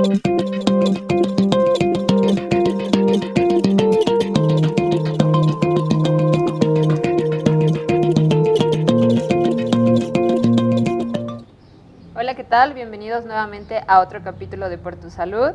Hola, ¿qué tal? Bienvenidos nuevamente a otro capítulo de Por Tu Salud.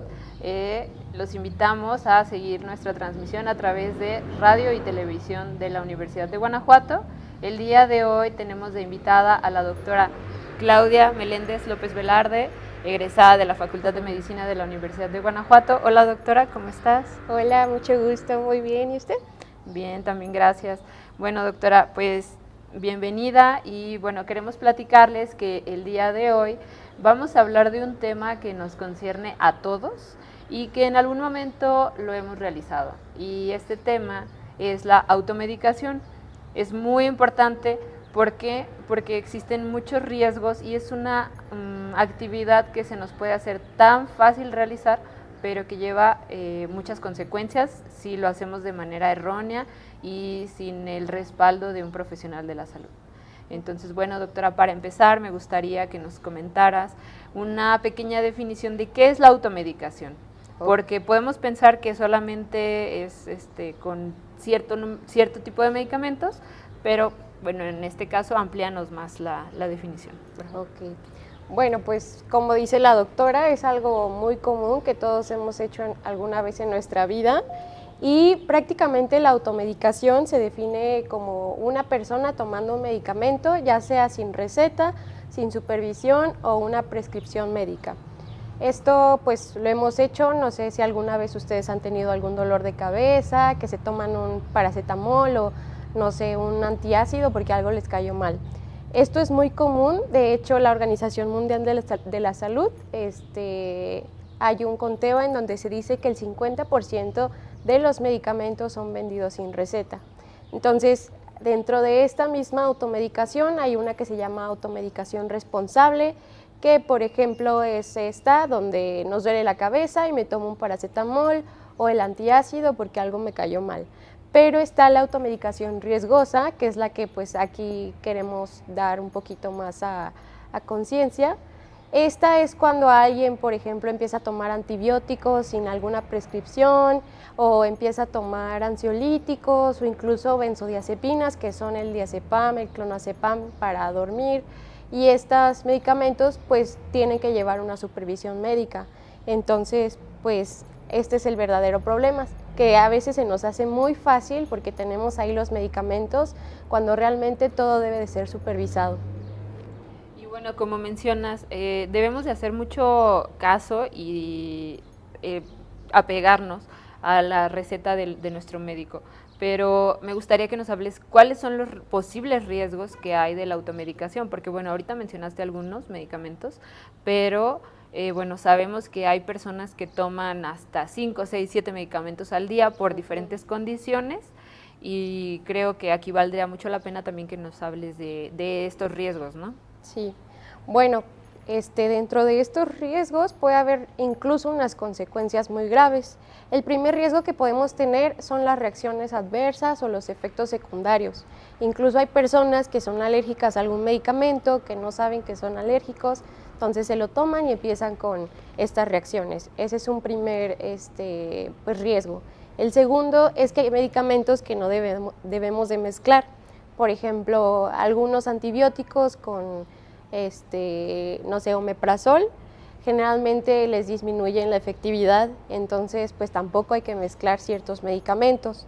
Los invitamos a seguir nuestra transmisión a través de radio y televisión de la Universidad de Guanajuato. El día de hoy tenemos de invitada a la doctora Claudia Meléndez López Velarde, egresada de la Facultad de Medicina de la Universidad de Guanajuato. Hola doctora, ¿cómo estás? Hola, mucho gusto, muy bien, ¿y usted? Bien, también gracias. Bueno doctora, pues bienvenida y bueno, queremos platicarles que el día de hoy vamos a hablar de un tema que nos concierne a todos y que en algún momento lo hemos realizado. Y este tema es la automedicación. Es muy importante porque existen muchos riesgos y es una actividad que se nos puede hacer tan fácil realizar, pero que lleva muchas consecuencias si lo hacemos de manera errónea y sin el respaldo de un profesional de la salud. Entonces, bueno, doctora, para empezar me gustaría que nos comentaras una pequeña definición de qué es la automedicación, porque podemos pensar que solamente es con cierto tipo de medicamentos, pero bueno, en este caso amplíanos más la definición. Ok. Bueno, pues como dice la doctora, es algo muy común que todos hemos hecho alguna vez en nuestra vida y prácticamente la automedicación se define como una persona tomando un medicamento, ya sea sin receta, sin supervisión o una prescripción médica. Esto pues lo hemos hecho, no sé si alguna vez ustedes han tenido algún dolor de cabeza, que se toman un paracetamol o no sé, un antiácido porque algo les cayó mal. Esto es muy común, de hecho la Organización Mundial de la Salud hay un conteo en donde se dice que el 50% de los medicamentos son vendidos sin receta. Entonces, dentro de esta misma automedicación hay una que se llama automedicación responsable, que por ejemplo es esta, donde nos duele la cabeza y me tomo un paracetamol o el antiácido porque algo me cayó mal. Pero está la automedicación riesgosa, que es la que pues aquí queremos dar un poquito más a conciencia. Esta es cuando alguien, por ejemplo, empieza a tomar antibióticos sin alguna prescripción o empieza a tomar ansiolíticos o incluso benzodiazepinas, que son el diazepam, el clonazepam para dormir, y estos medicamentos pues tienen que llevar una supervisión médica. Entonces, pues este es el verdadero problema, que a veces se nos hace muy fácil porque tenemos ahí los medicamentos cuando realmente todo debe de ser supervisado. Y bueno, como mencionas, debemos de hacer mucho caso y apegarnos a la receta de nuestro médico, pero me gustaría que nos hables cuáles son los posibles riesgos que hay de la automedicación, porque bueno, ahorita mencionaste algunos medicamentos, pero bueno, sabemos que hay personas que toman hasta 5, 6, 7 medicamentos al día por diferentes condiciones y creo que aquí valdría mucho la pena también que nos hables de estos riesgos, ¿no? Sí, bueno, dentro de estos riesgos puede haber incluso unas consecuencias muy graves. El primer riesgo que podemos tener son las reacciones adversas o los efectos secundarios. Incluso hay personas que son alérgicas a algún medicamento, que no saben que son alérgicos, entonces se lo toman y empiezan con estas reacciones. Ese es un primer pues, riesgo. El segundo es que hay medicamentos que no debemos de mezclar. Por ejemplo, algunos antibióticos con, no sé, omeprazol, generalmente les disminuyen la efectividad, entonces pues tampoco hay que mezclar ciertos medicamentos.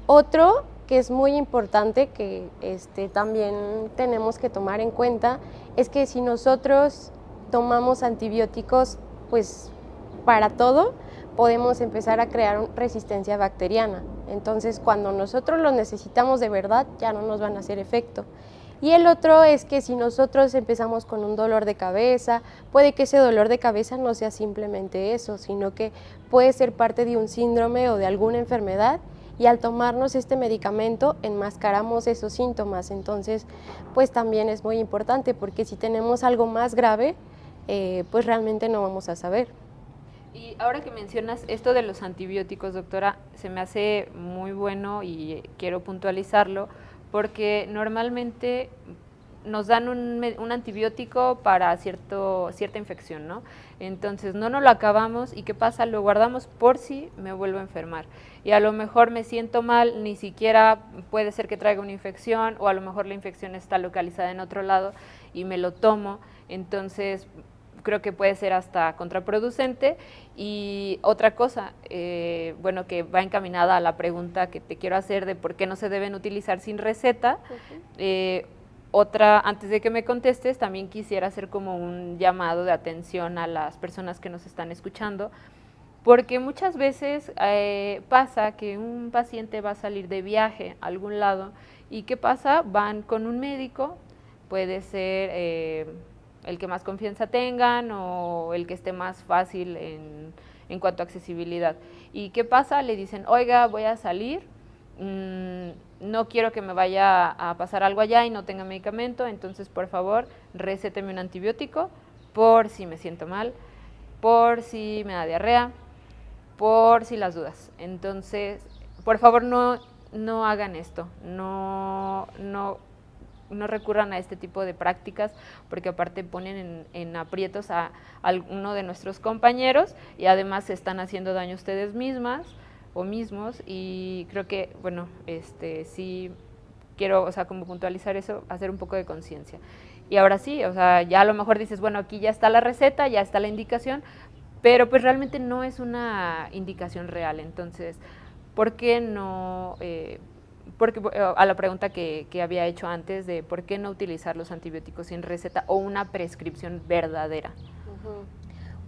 Otro que es muy importante que también tenemos que tomar en cuenta es que si nosotros tomamos antibióticos pues para todo, podemos empezar a crear resistencia bacteriana. Entonces, cuando nosotros los necesitamos de verdad, ya no nos van a hacer efecto. Y el otro es que si nosotros empezamos con un dolor de cabeza, puede que ese dolor de cabeza no sea simplemente eso, sino que puede ser parte de un síndrome o de alguna enfermedad, y al tomarnos este medicamento enmascaramos esos síntomas. Entonces, pues también es muy importante porque si tenemos algo más grave, pues realmente no vamos a saber. Y ahora que mencionas esto de los antibióticos, doctora, se me hace muy bueno y quiero puntualizarlo porque normalmente nos dan un antibiótico para cierta infección, ¿no? Entonces no nos lo acabamos y ¿qué pasa? Lo guardamos por si me vuelvo a enfermar. Y a lo mejor me siento mal, ni siquiera puede ser que traiga una infección, o a lo mejor la infección está localizada en otro lado y me lo tomo. Entonces creo que puede ser hasta contraproducente. Y otra cosa, bueno, que va encaminada a la pregunta que te quiero hacer de por qué no se deben utilizar sin receta. Otra, antes de que me contestes, también quisiera hacer como un llamado de atención a las personas que nos están escuchando, porque muchas veces pasa que un paciente va a salir de viaje a algún lado y ¿qué pasa? Van con un médico, puede ser el que más confianza tengan o el que esté más fácil en cuanto a accesibilidad. ¿Y qué pasa? Le dicen, oiga, voy a salir, no quiero que me vaya a pasar algo allá y no tenga medicamento, entonces por favor recéteme un antibiótico por si me siento mal, por si me da diarrea, por si las dudas. Entonces, por favor no hagan esto, no recurran a este tipo de prácticas, porque aparte ponen en aprietos a alguno de nuestros compañeros y además se están haciendo daño a ustedes mismas o mismos, y creo que, bueno, sí quiero, o sea, como puntualizar eso, hacer un poco de conciencia. Y ahora sí, o sea, ya a lo mejor dices, bueno, aquí ya está la receta, ya está la indicación, pero pues realmente no es una indicación real. Entonces, ¿por qué no? Porque a la pregunta que había hecho antes de por qué no utilizar los antibióticos sin receta o una prescripción verdadera.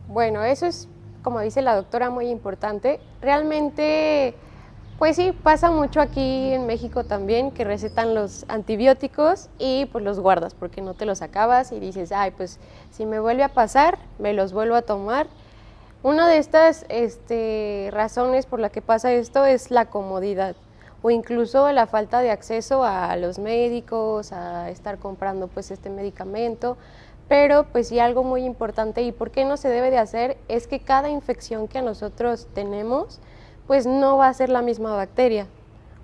Bueno, eso es, como dice la doctora, muy importante. Realmente, pues sí, pasa mucho aquí en México también, que recetan los antibióticos y pues los guardas porque no te los acabas y dices, ay, pues si me vuelve a pasar, me los vuelvo a tomar. Una de estas razones por la que pasa esto es la comodidad o incluso la falta de acceso a los médicos, a estar comprando pues este medicamento. Pero pues sí, algo muy importante y por qué no se debe de hacer es que cada infección que nosotros tenemos pues no va a ser la misma bacteria,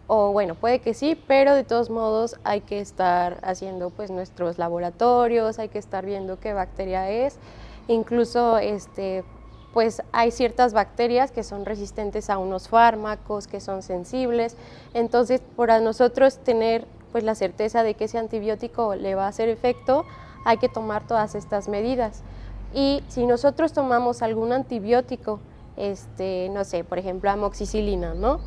o bueno, puede que sí, pero de todos modos hay que estar haciendo pues nuestros laboratorios, hay que estar viendo qué bacteria es, incluso pues hay ciertas bacterias que son resistentes a unos fármacos, que son sensibles. Entonces, para nosotros tener pues la certeza de que ese antibiótico le va a hacer efecto, hay que tomar todas estas medidas. Y si nosotros tomamos algún antibiótico, no sé, por ejemplo, amoxicilina, ¿no?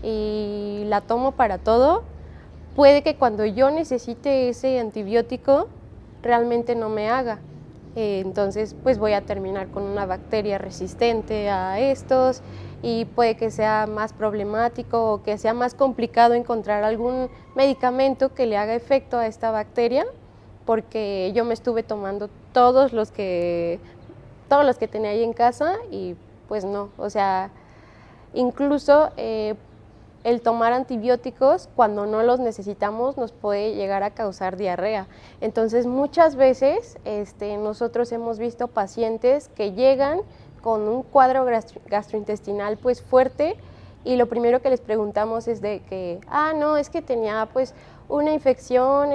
Y la tomo para todo, puede que cuando yo necesite ese antibiótico realmente no me haga. Entonces pues voy a terminar con una bacteria resistente a estos y puede que sea más problemático o que sea más complicado encontrar algún medicamento que le haga efecto a esta bacteria, porque yo me estuve tomando todos los que tenía ahí en casa y pues no, o sea, incluso el tomar antibióticos cuando no los necesitamos nos puede llegar a causar diarrea. Entonces muchas veces nosotros hemos visto pacientes que llegan con un cuadro gastrointestinal pues fuerte y lo primero que les preguntamos es de que, no, es que tenía pues una infección,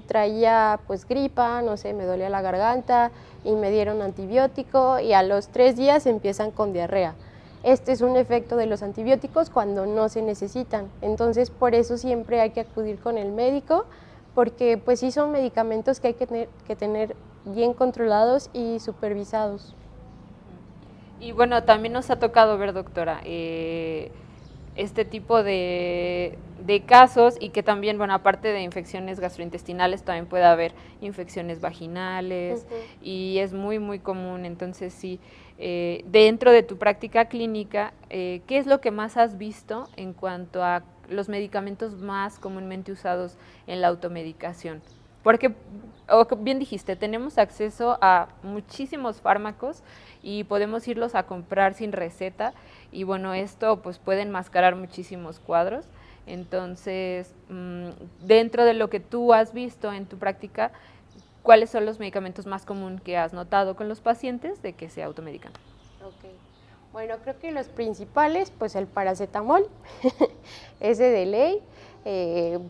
traía pues gripa, no sé, me dolía la garganta y me dieron antibiótico y a los 3 días empiezan con diarrea. Este es un efecto de los antibióticos cuando no se necesitan, entonces por eso siempre hay que acudir con el médico, porque pues sí son medicamentos que hay que tener bien controlados y supervisados. Y bueno, también nos ha tocado ver, doctora, este tipo de casos y que también, bueno, aparte de infecciones gastrointestinales, también puede haber infecciones vaginales y es muy, muy común. Entonces, sí, dentro de tu práctica clínica, ¿qué es lo que más has visto en cuanto a los medicamentos más comúnmente usados en la automedicación? Porque, bien dijiste, tenemos acceso a muchísimos fármacos y podemos irlos a comprar sin receta y bueno, esto pues puede enmascarar muchísimos cuadros. Entonces, dentro de lo que tú has visto en tu práctica, ¿cuáles son los medicamentos más comunes que has notado con los pacientes de que se automedican? Okay. Bueno, creo que los principales, pues el paracetamol, ese de ley.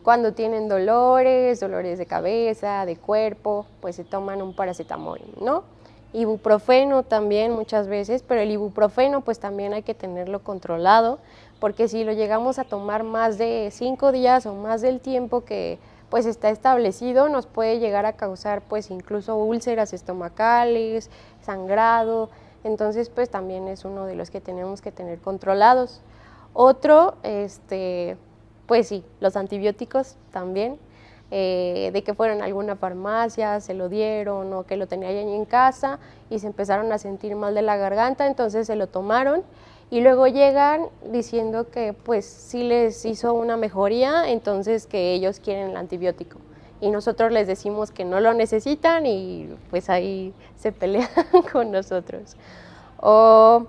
Cuando tienen dolores de cabeza, de cuerpo, pues se toman un paracetamol, ¿no? Ibuprofeno también muchas veces, pero el ibuprofeno pues también hay que tenerlo controlado, porque si lo llegamos a tomar más de 5 días o más del tiempo que pues está establecido, nos puede llegar a causar pues incluso úlceras estomacales, sangrado. Entonces pues también es uno de los que tenemos que tener controlados. Otro, pues sí, los antibióticos también, de que fueron a alguna farmacia, se lo dieron o que lo tenía ahí en casa y se empezaron a sentir mal de la garganta, entonces se lo tomaron y luego llegan diciendo que pues sí les hizo una mejoría, entonces que ellos quieren el antibiótico y nosotros les decimos que no lo necesitan y pues ahí se pelean con nosotros. O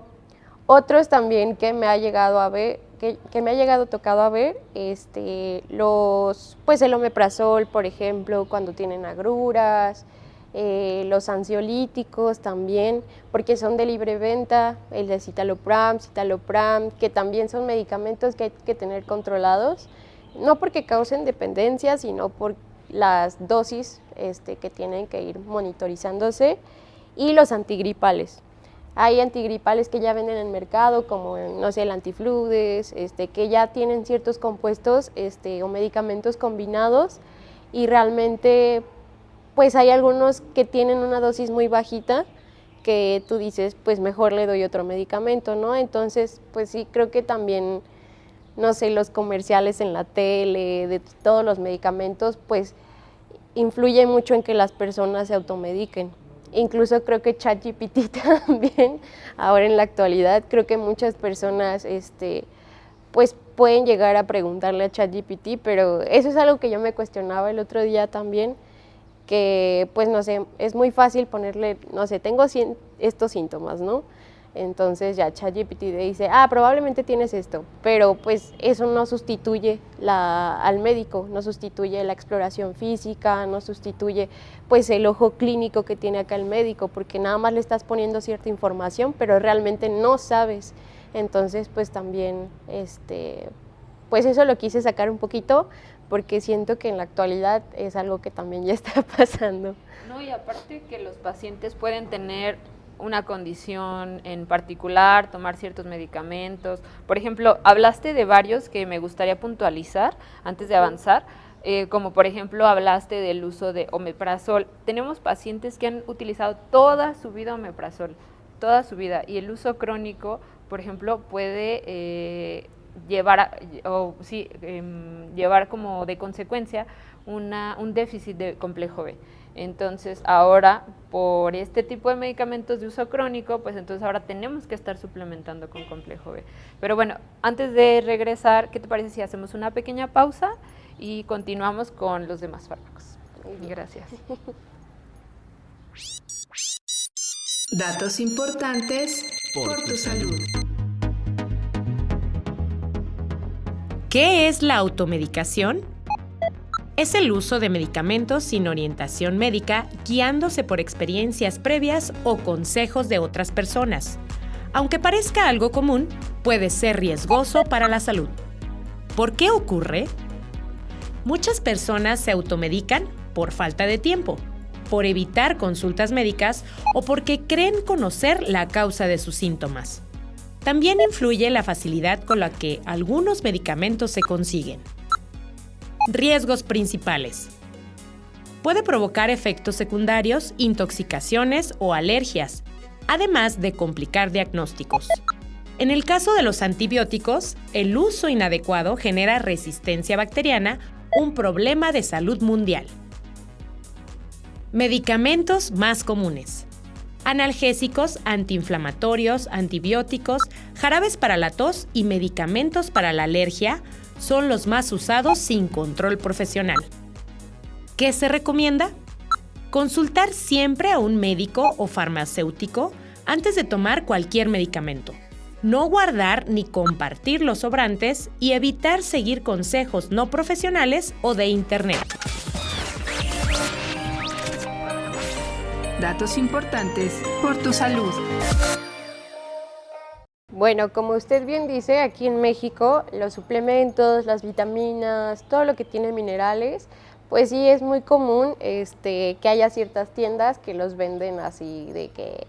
otros también que me ha llegado a ver, que me ha llegado tocado a ver, pues el omeprazol, por ejemplo, cuando tienen agruras, los ansiolíticos también, porque son de libre venta, el de citalopram, que también son medicamentos que hay que tener controlados, no porque causen dependencia, sino por las dosis que tienen que ir monitorizándose, y los antigripales. Hay antigripales que ya venden en el mercado, como, no sé, el antifludes, que ya tienen ciertos compuestos o medicamentos combinados y realmente pues hay algunos que tienen una dosis muy bajita que tú dices, pues mejor le doy otro medicamento, ¿no? Entonces, pues sí, creo que también, no sé, los comerciales en la tele, de todos los medicamentos, pues influye mucho en que las personas se automediquen. Incluso creo que ChatGPT también, ahora en la actualidad, creo que muchas personas pues pueden llegar a preguntarle a ChatGPT, pero eso es algo que yo me cuestionaba el otro día también, que pues no sé, es muy fácil ponerle, no sé, tengo estos síntomas, ¿no? Entonces ya ChatGPT dice, probablemente tienes esto, pero pues eso no sustituye al médico, no sustituye la exploración física, no sustituye pues el ojo clínico que tiene acá el médico, porque nada más le estás poniendo cierta información, pero realmente no sabes. Entonces pues también, pues eso lo quise sacar un poquito, porque siento que en la actualidad es algo que también ya está pasando. No, y aparte que los pacientes pueden tener una condición en particular, tomar ciertos medicamentos. Por ejemplo, hablaste de varios que me gustaría puntualizar antes de avanzar, como por ejemplo hablaste del uso de omeprazol. Tenemos pacientes que han utilizado toda su vida omeprazol, toda su vida, y el uso crónico, por ejemplo, puede llevar como de consecuencia un déficit de complejo B. Entonces ahora, por este tipo de medicamentos de uso crónico, pues entonces ahora tenemos que estar suplementando con complejo B. Pero bueno, antes de regresar, ¿qué te parece si hacemos una pequeña pausa y continuamos con los demás fármacos? Gracias. Datos importantes por tu salud. ¿Qué es la automedicación? Es el uso de medicamentos sin orientación médica, guiándose por experiencias previas o consejos de otras personas. Aunque parezca algo común, puede ser riesgoso para la salud. ¿Por qué ocurre? Muchas personas se automedican por falta de tiempo, por evitar consultas médicas o porque creen conocer la causa de sus síntomas. También influye la facilidad con la que algunos medicamentos se consiguen. Riesgos principales. Puede provocar efectos secundarios, intoxicaciones o alergias, además de complicar diagnósticos. En el caso de los antibióticos, el uso inadecuado genera resistencia bacteriana, un problema de salud mundial. Medicamentos más comunes. Analgésicos, antiinflamatorios, antibióticos, jarabes para la tos y medicamentos para la alergia son los más usados sin control profesional. ¿Qué se recomienda? Consultar siempre a un médico o farmacéutico antes de tomar cualquier medicamento. No guardar ni compartir los sobrantes y evitar seguir consejos no profesionales o de internet. Datos importantes por tu salud. Bueno, como usted bien dice, aquí en México los suplementos, las vitaminas, todo lo que tiene minerales, pues sí es muy común que haya ciertas tiendas que los venden así de que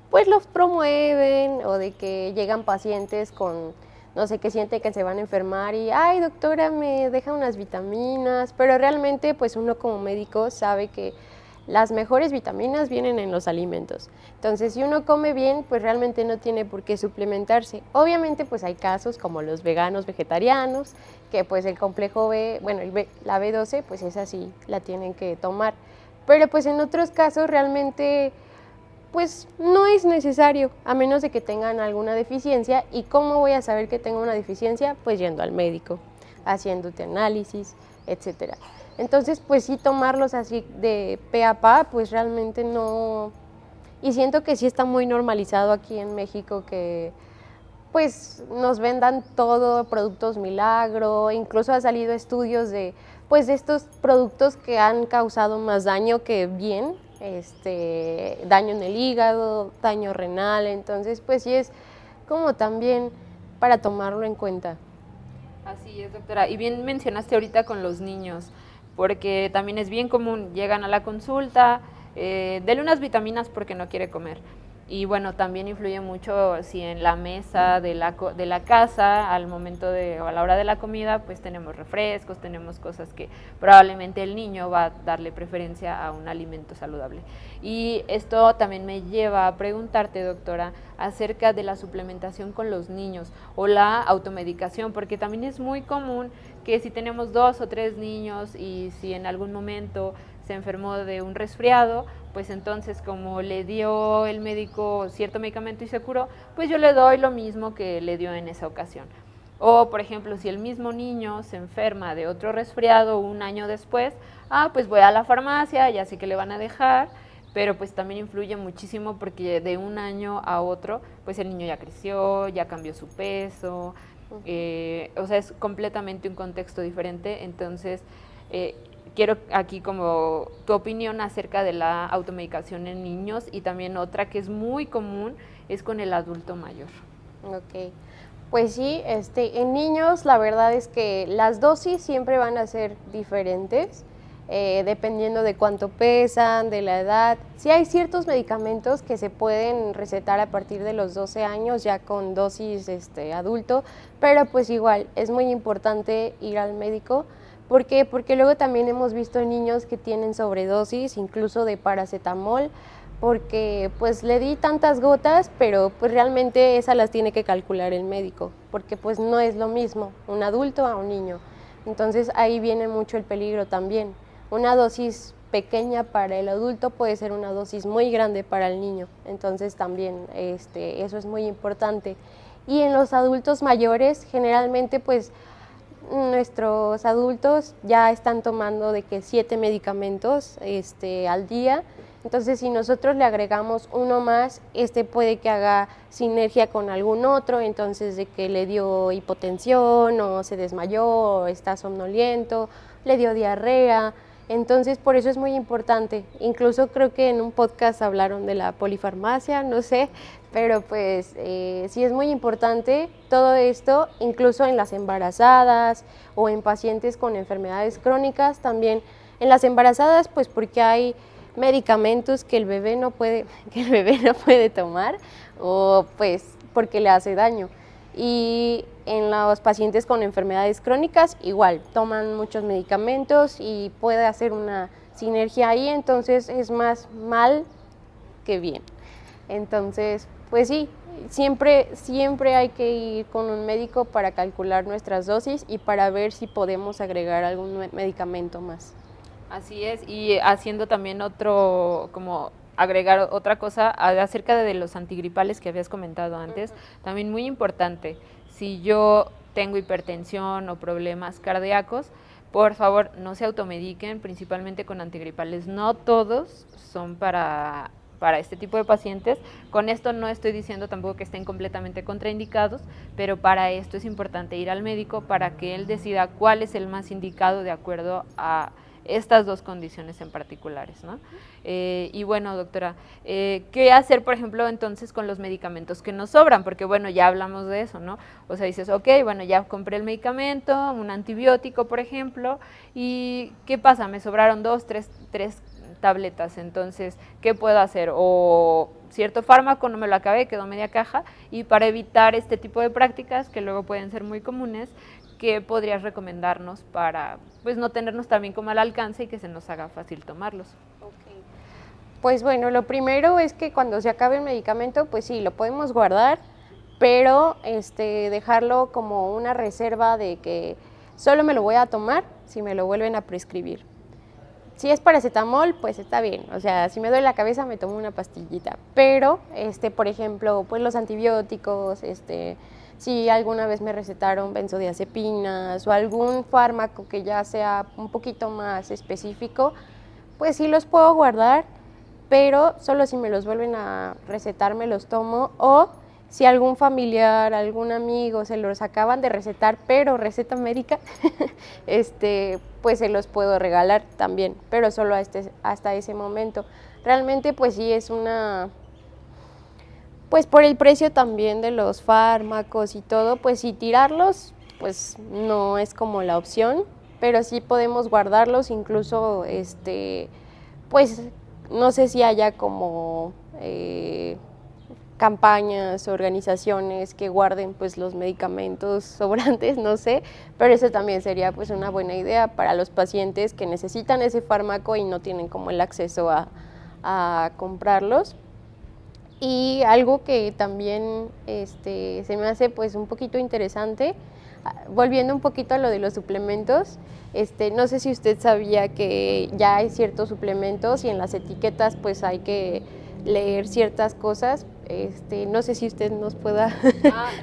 pues los promueven o de que llegan pacientes con, no sé, que sienten que se van a enfermar y, ay doctora, me deja unas vitaminas, pero realmente pues uno como médico sabe que las mejores vitaminas vienen en los alimentos. Entonces, si uno come bien, pues realmente no tiene por qué suplementarse. Obviamente, pues hay casos como los veganos, vegetarianos, que pues el complejo B, bueno, la B12, pues esa sí la tienen que tomar. Pero pues en otros casos realmente pues no es necesario, a menos de que tengan alguna deficiencia. ¿Y cómo voy a saber que tengo una deficiencia? Pues yendo al médico, haciéndote análisis, etcétera. Entonces, pues sí, tomarlos así de pe a pa, pues realmente no. Y siento que sí está muy normalizado aquí en México que pues nos vendan todo, productos milagro, incluso ha salido estudios de pues de estos productos que han causado más daño que bien, daño en el hígado, daño renal, entonces pues sí es como también para tomarlo en cuenta. Así es, doctora. Y bien mencionaste ahorita con los niños, porque también es bien común, llegan a la consulta, dele unas vitaminas porque no quiere comer. Y bueno, también influye mucho si en la mesa de la casa, al momento o a la hora de la comida, pues tenemos refrescos, tenemos cosas que probablemente el niño va a darle preferencia a un alimento saludable. Y esto también me lleva a preguntarte, doctora, acerca de la suplementación con los niños o la automedicación, porque también es muy común que si tenemos 2 o 3 niños y si en algún momento se enfermó de un resfriado, pues entonces como le dio el médico cierto medicamento y se curó, pues yo le doy lo mismo que le dio en esa ocasión. O, por ejemplo, si el mismo niño se enferma de otro resfriado un año después, pues voy a la farmacia, ya sé que le van a dejar, pero pues también influye muchísimo porque de un año a otro, pues el niño ya creció, ya cambió su peso, o sea, es completamente un contexto diferente, entonces quiero aquí como tu opinión acerca de la automedicación en niños y también otra que es muy común es con el adulto mayor. Ok, pues sí, en niños la verdad es que las dosis siempre van a ser diferentes, dependiendo de cuánto pesan, de la edad. Sí hay ciertos medicamentos que se pueden recetar a partir de los 12 años ya con dosis adulto, pero pues igual es muy importante ir al médico. ¿Por qué? Porque luego también hemos visto niños que tienen sobredosis, incluso de paracetamol, porque pues le di tantas gotas, pero pues realmente esas las tiene que calcular el médico, porque pues no es lo mismo un adulto a un niño. Entonces ahí viene mucho el peligro también. Una dosis pequeña para el adulto puede ser una dosis muy grande para el niño, entonces también eso es muy importante. Y en los adultos mayores generalmente pues nuestros adultos ya están tomando de que 7 medicamentos al día, entonces si nosotros le agregamos uno más, puede que haga sinergia con algún otro, entonces de que le dio hipotensión o se desmayó o está somnoliento, le dio diarrea. Entonces, por eso es muy importante. Incluso creo que en un podcast hablaron de la polifarmacia, no sé, pero pues sí es muy importante todo esto, incluso en las embarazadas o en pacientes con enfermedades crónicas. También en las embarazadas, pues porque hay medicamentos que el bebé no puede tomar o pues porque le hace daño. Y en los pacientes con enfermedades crónicas igual, toman muchos medicamentos y puede hacer una sinergia ahí, entonces es más mal que bien. Entonces, pues sí, siempre hay que ir con un médico para calcular nuestras dosis y para ver si podemos agregar algún medicamento más. Así es, y haciendo también agregar otra cosa acerca de los antigripales que habías comentado antes, también muy importante, si yo tengo hipertensión o problemas cardíacos, por favor no se automediquen, principalmente con antigripales, no todos son para este tipo de pacientes. Con esto no estoy diciendo tampoco que estén completamente contraindicados, pero para esto es importante ir al médico para que él decida cuál es el más indicado de acuerdo a estas dos condiciones en particulares, ¿no? Y bueno, doctora, ¿qué hacer, por ejemplo, entonces con los medicamentos que nos sobran? Porque bueno, ya hablamos de eso, ¿no? O sea, dices, ok, bueno, ya compré el medicamento, un antibiótico, por ejemplo, y ¿qué pasa? Me sobraron 2, 3 tabletas, entonces, ¿qué puedo hacer? O cierto fármaco, no me lo acabé, quedó media caja, y para evitar este tipo de prácticas, que luego pueden ser muy comunes, ¿qué podrías recomendarnos para pues no tenernos también como al alcance y que se nos haga fácil tomarlos? Okay. Pues bueno, lo primero es que cuando se acabe el medicamento, pues sí, lo podemos guardar, pero dejarlo como una reserva de que solo me lo voy a tomar si me lo vuelven a prescribir. Si es paracetamol, pues está bien, o sea, si me duele la cabeza me tomo una pastillita, pero, por ejemplo, pues los antibióticos, si alguna vez me recetaron benzodiazepinas o algún fármaco que ya sea un poquito más específico, pues sí los puedo guardar, pero solo si me los vuelven a recetar me los tomo, o si algún familiar, algún amigo se los acaban de recetar, pero receta médica, pues se los puedo regalar también, pero solo hasta ese momento. Realmente pues sí es pues por el precio también de los fármacos y todo, pues sí tirarlos, pues no es como la opción, pero sí podemos guardarlos, incluso pues no sé si haya como campañas, organizaciones que guarden pues los medicamentos sobrantes, no sé, pero eso también sería pues una buena idea para los pacientes que necesitan ese fármaco y no tienen como el acceso a comprarlos. Y algo que también se me hace pues un poquito interesante, volviendo un poquito a lo de los suplementos, no sé si usted sabía que ya hay ciertos suplementos y en las etiquetas pues hay que leer ciertas cosas. No sé si usted nos pueda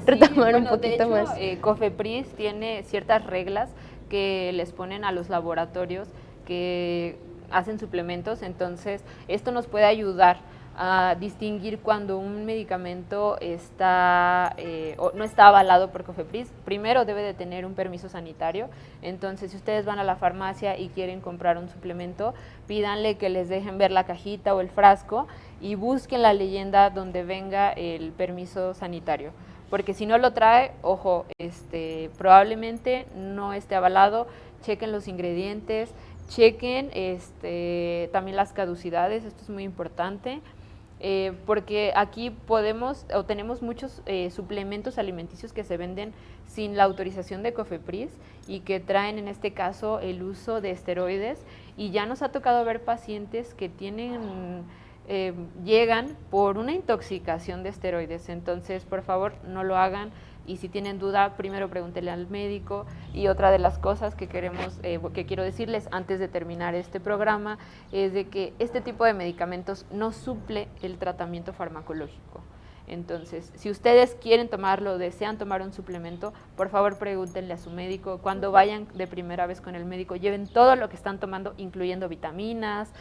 retomar un poquito de hecho, más. COFEPRIS tiene ciertas reglas que les ponen a los laboratorios que hacen suplementos, entonces esto nos puede ayudar a distinguir cuando un medicamento o no está avalado por COFEPRIS. Primero debe de tener un permiso sanitario, entonces si ustedes van a la farmacia y quieren comprar un suplemento, pídanle que les dejen ver la cajita o el frasco y busquen la leyenda donde venga el permiso sanitario, porque si no lo trae, ojo, probablemente no esté avalado. Chequen los ingredientes, chequen también las caducidades, esto es muy importante. Porque aquí tenemos muchos suplementos alimenticios que se venden sin la autorización de COFEPRIS y que traen en este caso el uso de esteroides, y ya nos ha tocado ver pacientes que llegan por una intoxicación de esteroides. Entonces por favor no lo hagan, y si tienen duda primero pregúntenle al médico. Y otra de las cosas que quiero decirles antes de terminar este programa es de que este tipo de medicamentos no suple el tratamiento farmacológico. Entonces, si ustedes quieren tomarlo, desean tomar un suplemento, por favor pregúntenle a su médico. Cuando vayan de primera vez con el médico, lleven todo lo que están tomando, incluyendo vitaminas,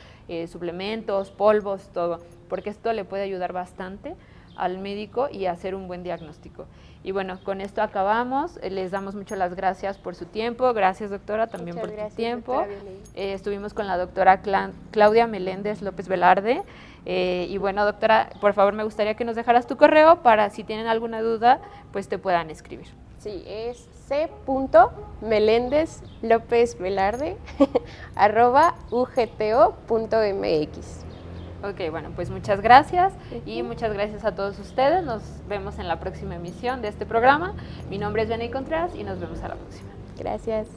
suplementos, polvos, todo, porque esto le puede ayudar bastante al médico y hacer un buen diagnóstico. Y bueno, con esto acabamos. Les damos muchas las gracias por su tiempo. Gracias, doctora, también por tu tiempo. Estuvimos con la doctora Claudia Meléndez López Velarde. Y bueno, doctora, por favor me gustaría que nos dejaras tu correo para si tienen alguna duda, pues te puedan escribir. Sí, es c.melendezlopezvelarde @ugto.mx. Ok, bueno, pues muchas gracias y muchas gracias a todos ustedes. Nos vemos en la próxima emisión de este programa. Mi nombre es Jenny Contreras y nos vemos a la próxima. Gracias.